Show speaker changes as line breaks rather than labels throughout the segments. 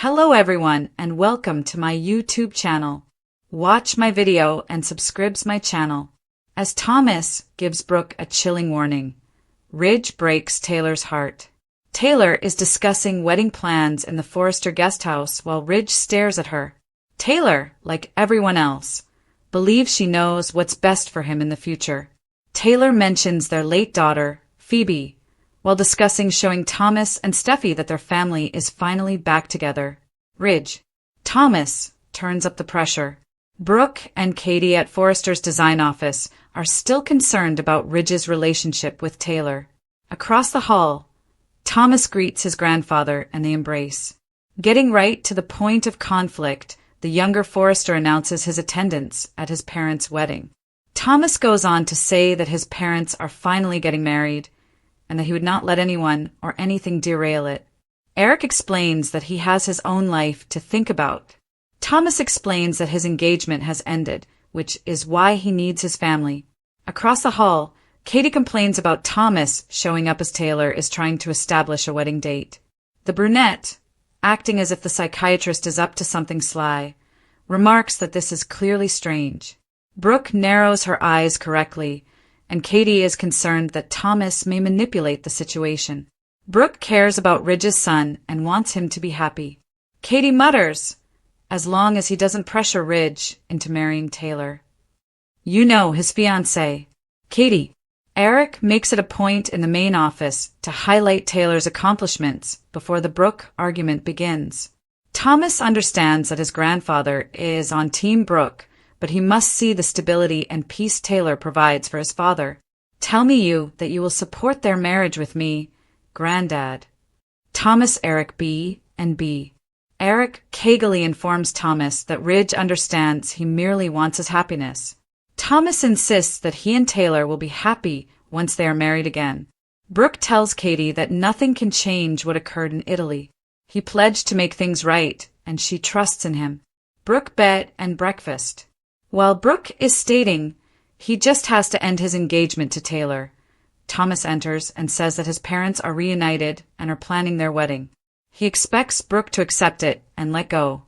Hello everyone and welcome to my YouTube channel. Watch my video and subscribe my channel. As Thomas gives Brooke a chilling warning, Ridge breaks Taylor's heart. Taylor is discussing wedding plans in the Forrester guest house while Ridge stares at her. Taylor, like everyone else, believes she knows what's best for him in the future. Taylor mentions their late daughter, Phoebe, while discussing showing Thomas and Steffi that their family is finally back together. Ridge. Thomas turns up the pressure. Brooke and Katie at Forrester's design office are still concerned about Ridge's relationship with Taylor. Across the hall, Thomas greets his grandfather and they embrace. Getting right to the point of conflict, the younger Forrester announces his attendance at his parents' wedding. Thomas goes on to say that his parents are finally getting married and that he would not let anyone or anything derail it. Eric explains that he has his own life to think about. Thomas explains that his engagement has ended, which is why he needs his family. Across the hall, Katie complains about Thomas showing up as Taylor is trying to establish a wedding date. The brunette, acting as if the psychiatrist is up to something sly, remarks that this is clearly strange. Brooke narrows her eyes correctly, and Katie is concerned that Thomas may manipulate the situation. Brooke cares about Ridge's son and wants him to be happy. Katie mutters, as long as he doesn't pressure Ridge into marrying Taylor. You know, his fiancée. Katie. Eric makes it a point in the main office to highlight Taylor's accomplishments before the Brooke argument begins. Thomas understands that his grandfather is on Team Brooke, but he must see the stability and peace Taylor provides for his father. Tell me that you will support their marriage with me, Granddad. Thomas, Eric B. and B. Eric cagily informs Thomas that Ridge understands he merely wants his happiness. Thomas insists that he and Taylor will be happy once they are married again. Brooke tells Katie that nothing can change what occurred in Italy. He pledged to make things right, and she trusts in him. Brooke bed and breakfast. While Brooke is stating he just has to end his engagement to Taylor, Thomas enters and says that his parents are reunited and are planning their wedding. He expects Brooke to accept it and let go.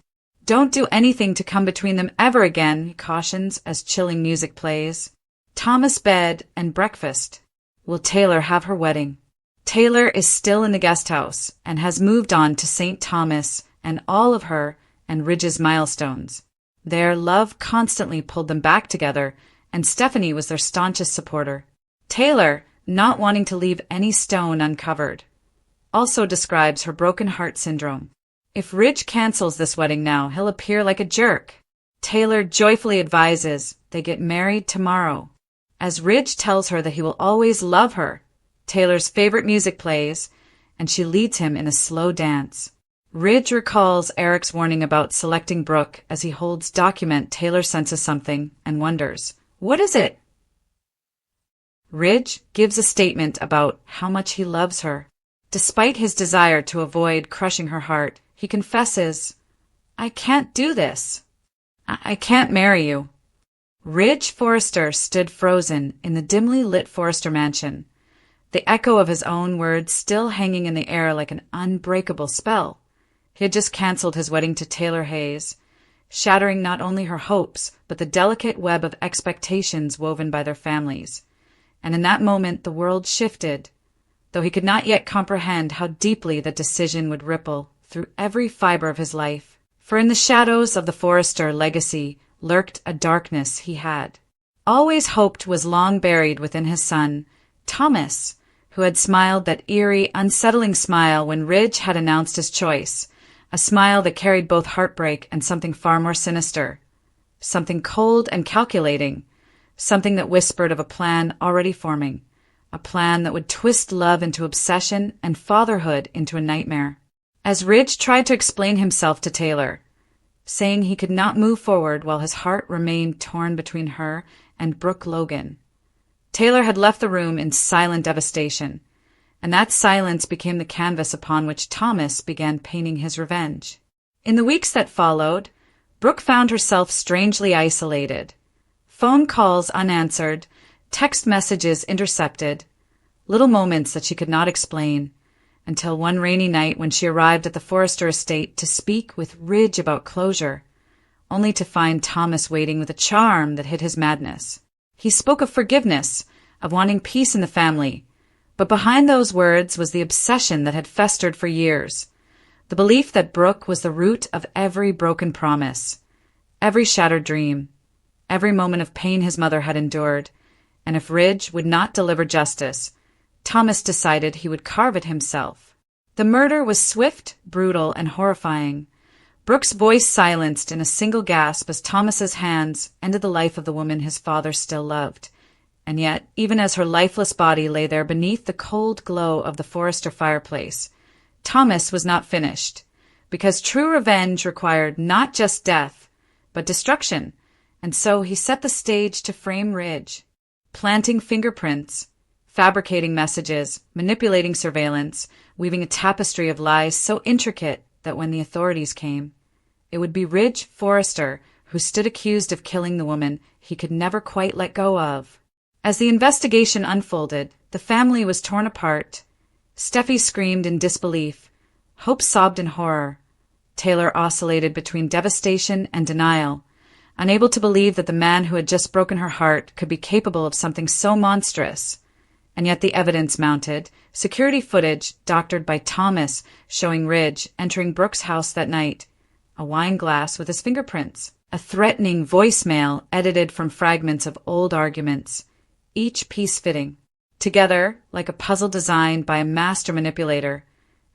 Don't do anything to come between them ever again, he cautions as chilling music plays. Thomas bed and breakfast. Will Taylor have her wedding? Taylor is still in the guest house and has moved on to St. Thomas and all of her and Ridge's milestones. Their love constantly pulled them back together, and Stephanie was their staunchest supporter. Taylor, not wanting to leave any stone uncovered, also describes her broken heart syndrome. If Ridge cancels this wedding now, he'll appear like a jerk. Taylor joyfully advises they get married tomorrow. As Ridge tells her that he will always love her, Taylor's favorite music plays, and she leads him in a slow dance. Ridge recalls Eric's warning about selecting Brooke as he holds document. Taylor senses something and wonders, what is it? Ridge gives a statement about how much he loves her. Despite his desire to avoid crushing her heart, he confesses, I can't do this. I can't marry you. Ridge Forrester stood frozen in the dimly lit Forrester mansion, the echo of his own words still hanging in the air like an unbreakable spell. He had just cancelled his wedding to Taylor Hayes, shattering not only her hopes, but the delicate web of expectations woven by their families. And in that moment the world shifted, though he could not yet comprehend how deeply that decision would ripple through every fiber of his life. For in the shadows of the Forrester legacy lurked a darkness he had always hoped was long buried within his son, Thomas, who had smiled that eerie, unsettling smile when Ridge had announced his choice, a smile that carried both heartbreak and something far more sinister, something cold and calculating, something that whispered of a plan already forming, a plan that would twist love into obsession and fatherhood into a nightmare. As Ridge tried to explain himself to Taylor, saying he could not move forward while his heart remained torn between her and Brooke Logan, Taylor had left the room in silent devastation, and that silence became the canvas upon which Thomas began painting his revenge. In the weeks that followed, Brooke found herself strangely isolated. Phone calls unanswered, text messages intercepted, little moments that she could not explain, until one rainy night when she arrived at the Forrester estate to speak with Ridge about closure, only to find Thomas waiting with a charm that hid his madness. He spoke of forgiveness, of wanting peace in the family, but behind those words was the obsession that had festered for years, the belief that Brooke was the root of every broken promise, every shattered dream, every moment of pain his mother had endured, and if Ridge would not deliver justice, Thomas decided he would carve it himself. The murder was swift, brutal, and horrifying. Brooke's voice silenced in a single gasp as Thomas's hands ended the life of the woman his father still loved. And yet, even as her lifeless body lay there beneath the cold glow of the Forrester fireplace, Thomas was not finished, because true revenge required not just death, but destruction, and so he set the stage to frame Ridge, planting fingerprints, fabricating messages, manipulating surveillance, weaving a tapestry of lies so intricate that when the authorities came, it would be Ridge Forrester who stood accused of killing the woman he could never quite let go of. As the investigation unfolded, the family was torn apart. Steffi screamed in disbelief. Hope sobbed in horror. Taylor oscillated between devastation and denial, unable to believe that the man who had just broken her heart could be capable of something so monstrous. And yet the evidence mounted, security footage doctored by Thomas showing Ridge entering Brooke's house that night, a wine glass with his fingerprints, a threatening voicemail edited from fragments of old arguments, each piece fitting together like a puzzle designed by a master manipulator,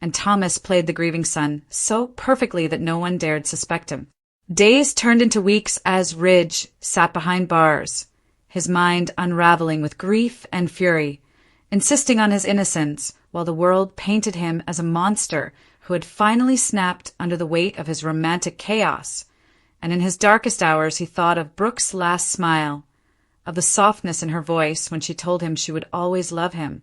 and Thomas played the grieving son so perfectly that no one dared suspect him. Days turned into weeks as Ridge sat behind bars, his mind unraveling with grief and fury, insisting on his innocence while the world painted him as a monster who had finally snapped under the weight of his romantic chaos. And in his darkest hours he thought of Brooke's last smile, of the softness in her voice when she told him she would always love him,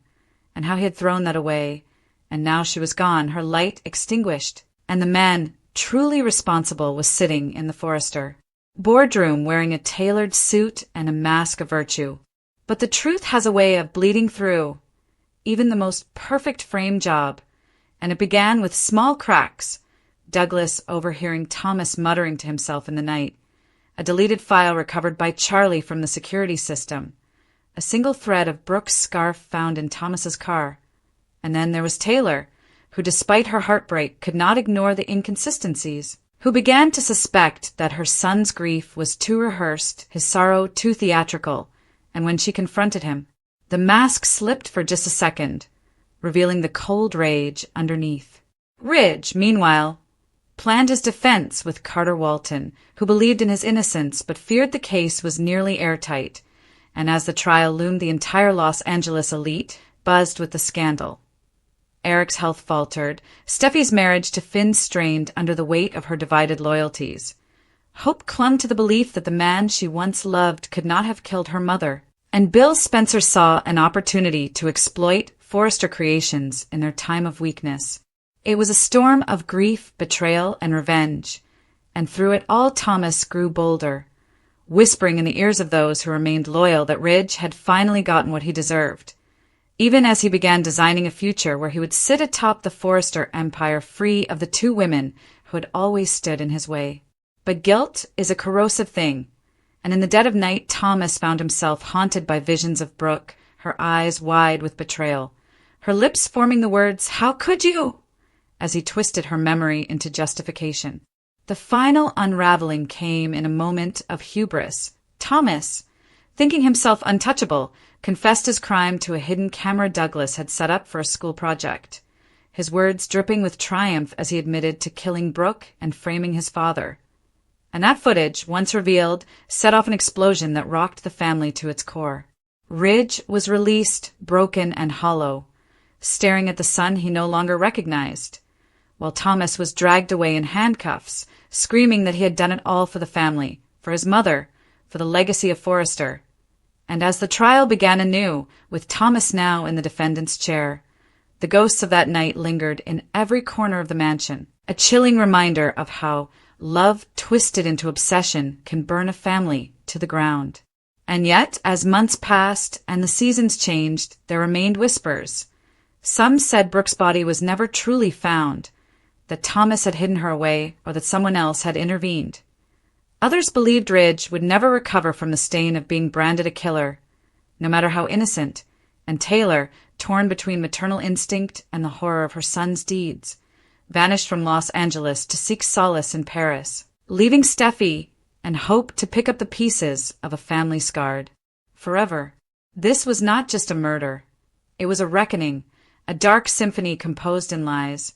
and how he had thrown that away, and now she was gone, her light extinguished, and the man truly responsible was sitting in the Forrester boardroom wearing a tailored suit and a mask of virtue. But the truth has a way of bleeding through even the most perfect frame job, and it began with small cracks. Douglas overhearing Thomas muttering to himself in the night, a deleted file recovered by Charlie from the security system, a single thread of Brooke's scarf found in Thomas's car. And then there was Taylor, who despite her heartbreak could not ignore the inconsistencies, who began to suspect that her son's grief was too rehearsed, his sorrow too theatrical, and when she confronted him, the mask slipped for just a second, revealing the cold rage underneath. Ridge, meanwhile, planned his defense with Carter Walton, who believed in his innocence but feared the case was nearly airtight, and as the trial loomed the entire Los Angeles elite buzzed with the scandal. Eric's health faltered, Steffi's marriage to Finn strained under the weight of her divided loyalties. Hope clung to the belief that the man she once loved could not have killed her mother, and Bill Spencer saw an opportunity to exploit Forrester creations in their time of weakness. It was a storm of grief, betrayal, and revenge, and through it all Thomas grew bolder, whispering in the ears of those who remained loyal that Ridge had finally gotten what he deserved, even as he began designing a future where he would sit atop the Forrester empire free of the two women who had always stood in his way. But guilt is a corrosive thing, and in the dead of night Thomas found himself haunted by visions of Brooke, her eyes wide with betrayal, her lips forming the words, "How could you?" as he twisted her memory into justification. The final unraveling came in a moment of hubris. Thomas, thinking himself untouchable, confessed his crime to a hidden camera Douglas had set up for a school project, his words dripping with triumph as he admitted to killing Brooke and framing his father. And that footage, once revealed, set off an explosion that rocked the family to its core. Ridge was released, broken and hollow, staring at the son he no longer recognized, while Thomas was dragged away in handcuffs, screaming that he had done it all for the family, for his mother, for the legacy of Forrester. And as the trial began anew, with Thomas now in the defendant's chair, the ghosts of that night lingered in every corner of the mansion, a chilling reminder of how love twisted into obsession can burn a family to the ground. And yet, as months passed and the seasons changed, there remained whispers. Some said Brooke's body was never truly found, that Thomas had hidden her away or that someone else had intervened. Others believed Ridge would never recover from the stain of being branded a killer, no matter how innocent, and Taylor, torn between maternal instinct and the horror of her son's deeds, vanished from Los Angeles to seek solace in Paris, leaving Steffi and hope to pick up the pieces of a family scarred forever. This was not just a murder. It was a reckoning, a dark symphony composed in lies,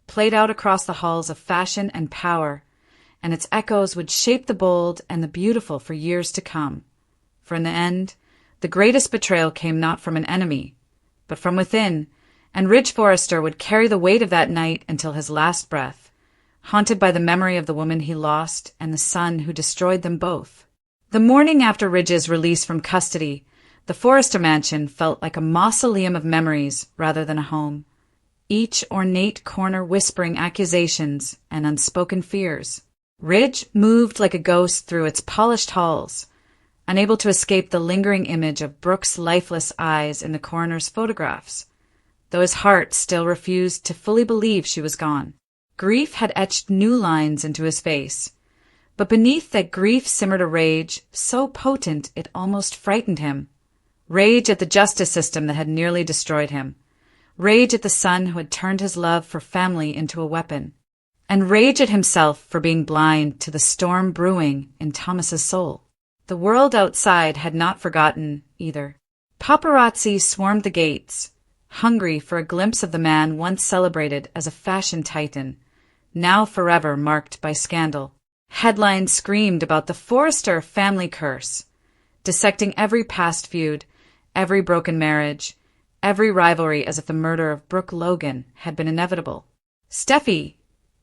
played out across the halls of fashion and power, and its echoes would shape the bold and the beautiful for years to come. For in the end, the greatest betrayal came not from an enemy, but from within, and Ridge Forrester would carry the weight of that night until his last breath, haunted by the memory of the woman he lost and the son who destroyed them both. The morning after Ridge's release from custody, the Forrester mansion felt like a mausoleum of memories rather than a home, each ornate corner whispering accusations and unspoken fears. Ridge moved like a ghost through its polished halls, unable to escape the lingering image of Brooke's lifeless eyes in the coroner's photographs, though his heart still refused to fully believe she was gone. Grief had etched new lines into his face, but beneath that grief simmered a rage so potent it almost frightened him. Rage at the justice system that had nearly destroyed him. Rage at the son who had turned his love for family into a weapon. And rage at himself for being blind to the storm brewing in Thomas's soul. The world outside had not forgotten either. Paparazzi swarmed the gates, hungry for a glimpse of the man once celebrated as a fashion titan, now forever marked by scandal. Headlines screamed about the Forrester family curse, dissecting every past feud, every broken marriage, every rivalry as if the murder of Brooke Logan had been inevitable. Steffi,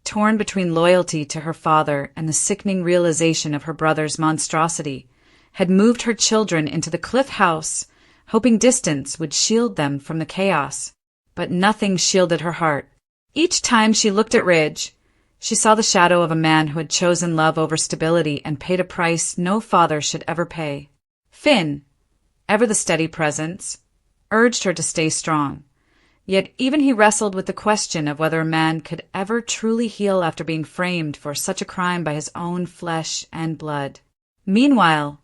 torn between loyalty to her father and the sickening realization of her brother's monstrosity, had moved her children into the Cliff House, hoping distance would shield them from the chaos. But nothing shielded her heart. Each time she looked at Ridge, she saw the shadow of a man who had chosen love over stability and paid a price no father should ever pay. Finn, ever the steady presence, urged her to stay strong. Yet even he wrestled with the question of whether a man could ever truly heal after being framed for such a crime by his own flesh and blood. Meanwhile,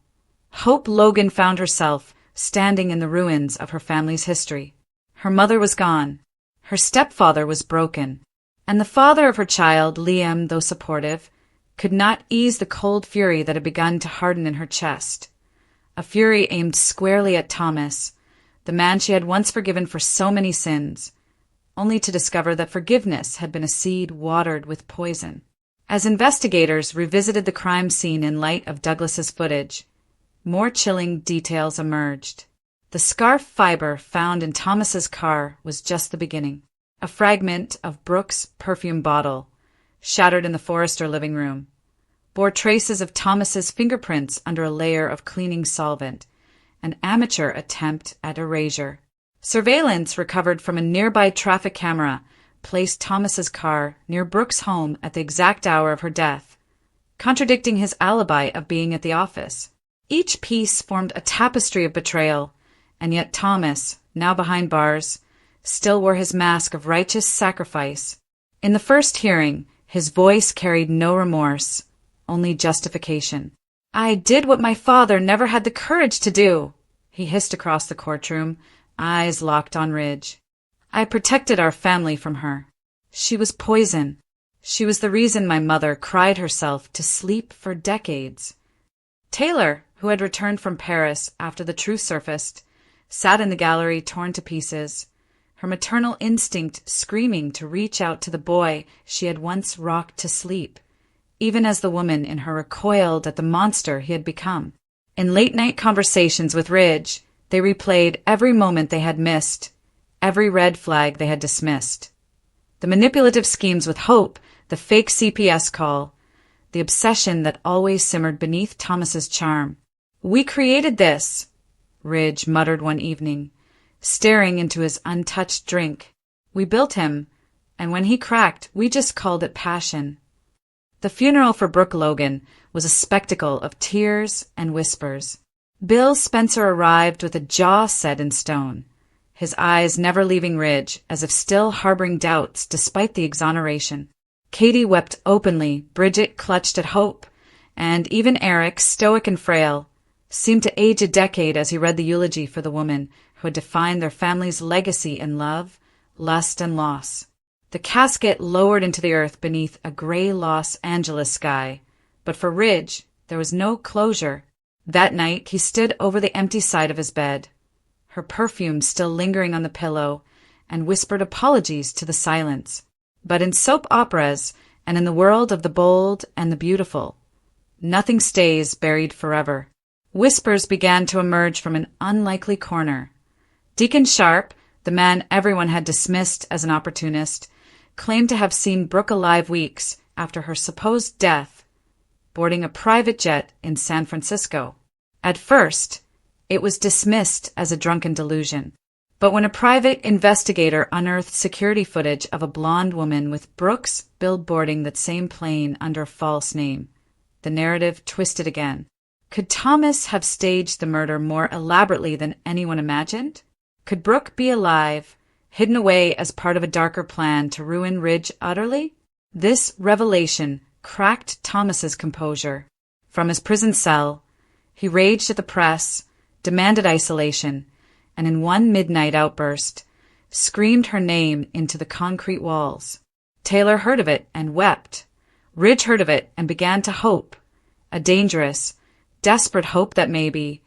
Hope Logan found herself standing in the ruins of her family's history. Her mother was gone, her stepfather was broken, and the father of her child, Liam, though supportive, could not ease the cold fury that had begun to harden in her chest. A fury aimed squarely at Thomas, the man she had once forgiven for so many sins, only to discover that forgiveness had been a seed watered with poison. As investigators revisited the crime scene in light of Douglas's footage, more chilling details emerged. The scarf fiber found in Thomas's car was just the beginning. A fragment of Brooke's perfume bottle, shattered in the Forrester living room, bore traces of Thomas's fingerprints under a layer of cleaning solvent, an amateur attempt at erasure. Surveillance recovered from a nearby traffic camera placed Thomas's car near Brooke's home at the exact hour of her death, contradicting his alibi of being at the office. Each piece formed a tapestry of betrayal, and yet Thomas, now behind bars, still wore his mask of righteous sacrifice. In the first hearing, his voice carried no remorse, only justification. "I did what my father never had the courage to do," he hissed across the courtroom, eyes locked on Ridge. "I protected our family from her. She was poison. She was the reason my mother cried herself to sleep for decades." Taylor, who had returned from Paris after the truth surfaced, sat in the gallery torn to pieces, her maternal instinct screaming to reach out to the boy she had once rocked to sleep, even as the woman in her recoiled at the monster he had become. In late-night conversations with Ridge, they replayed every moment they had missed, every red flag they had dismissed. The manipulative schemes with Hope, the fake CPS call, the obsession that always simmered beneath Thomas's charm. "We created this," Ridge muttered one evening, staring into his untouched drink. "We built him, and when he cracked, we just called it passion." The funeral for Brooke Logan was a spectacle of tears and whispers. Bill Spencer arrived with a jaw set in stone, his eyes never leaving Ridge, as if still harboring doubts despite the exoneration. Katie wept openly, Bridget clutched at hope, and even Eric, stoic and frail, seemed to age a decade as he read the eulogy for the woman who had defined their family's legacy in love, lust, and loss. The casket lowered into the earth beneath a gray Los Angeles sky, but for Ridge, there was no closure. That night, he stood over the empty side of his bed, her perfume still lingering on the pillow, and whispered apologies to the silence. But in soap operas, and in the world of the bold and the beautiful, nothing stays buried forever. Whispers began to emerge from an unlikely corner. Deacon Sharp, the man everyone had dismissed as an opportunist, claimed to have seen Brooke alive weeks after her supposed death, boarding a private jet in San Francisco. At first, it was dismissed as a drunken delusion. But when a private investigator unearthed security footage of a blonde woman with Brooks billboarding that same plane under a false name, the narrative twisted again. Could Thomas have staged the murder more elaborately than anyone imagined? Could Brooke be alive, hidden away as part of a darker plan to ruin Ridge utterly? This revelation cracked Thomas's composure. From his prison cell, he raged at the press, demanded isolation, and in one midnight outburst, screamed her name into the concrete walls. Taylor heard of it and wept. Ridge heard of it and began to hope, a dangerous, desperate hope that maybe,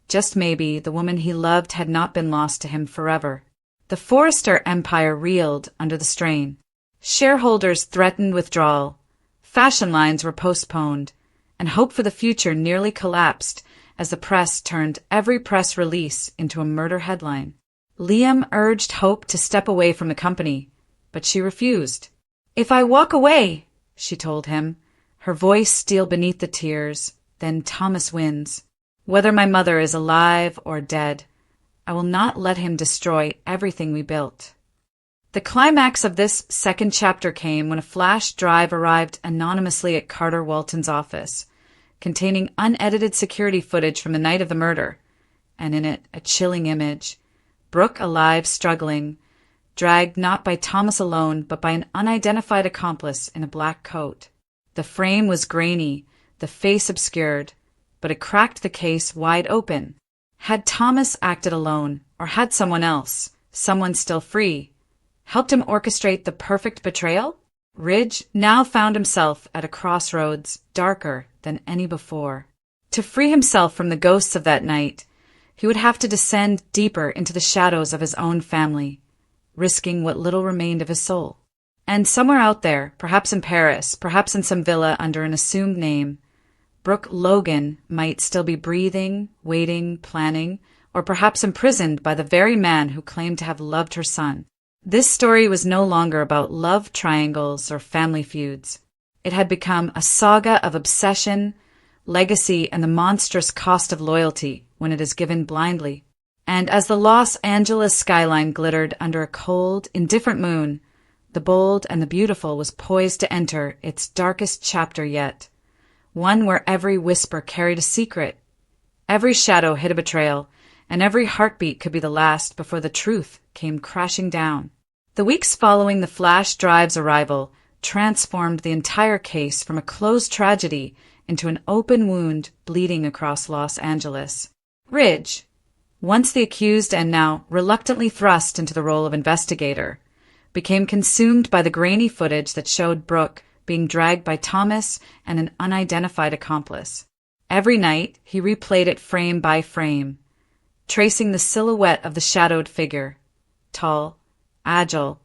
just maybe, the woman he loved had not been lost to him forever. The Forrester empire reeled under the strain. Shareholders threatened withdrawal. Fashion lines were postponed, and hope for the future nearly collapsed as the press turned every press release into a murder headline. Liam urged Hope to step away from the company, but she refused. "If I walk away," she told him, her voice steel beneath the tears, "then Thomas wins. Whether my mother is alive or dead, I will not let him destroy everything we built." The climax of this second chapter came when a flash drive arrived anonymously at Carter Walton's office, containing unedited security footage from the night of the murder, and in it a chilling image. Brooke alive, struggling, dragged not by Thomas alone, but by an unidentified accomplice in a black coat. The frame was grainy, the face obscured, but it cracked the case wide open. Had Thomas acted alone, or had someone else, someone still free, helped him orchestrate the perfect betrayal? Ridge now found himself at a crossroads darker than any before. To free himself from the ghosts of that night, he would have to descend deeper into the shadows of his own family, risking what little remained of his soul. And somewhere out there, perhaps in Paris, perhaps in some villa under an assumed name, Brooke Logan might still be breathing, waiting, planning, or perhaps imprisoned by the very man who claimed to have loved her son. This story was no longer about love triangles or family feuds. It had become a saga of obsession, legacy, and the monstrous cost of loyalty when it is given blindly. And as the Los Angeles skyline glittered under a cold, indifferent moon, the bold and the beautiful was poised to enter its darkest chapter yet, one where every whisper carried a secret, every shadow hid a betrayal, and every heartbeat could be the last before the truth came crashing down. The weeks following the flash drive's arrival transformed the entire case from a closed tragedy into an open wound bleeding across Los Angeles. Ridge, once the accused and now reluctantly thrust into the role of investigator, became consumed by the grainy footage that showed Brooke being dragged by Thomas and an unidentified accomplice. Every night, he replayed it frame by frame, tracing the silhouette of the shadowed figure, tall, agile,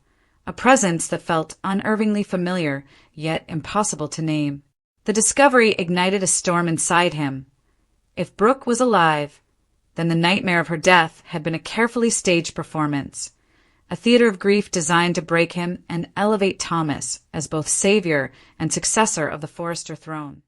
a presence that felt unervingly familiar, yet impossible to name. The discovery ignited a storm inside him. If Brooke was alive, then the nightmare of her death had been a carefully staged performance, a theater of grief designed to break him and elevate Thomas as both savior and successor of the Forrester throne.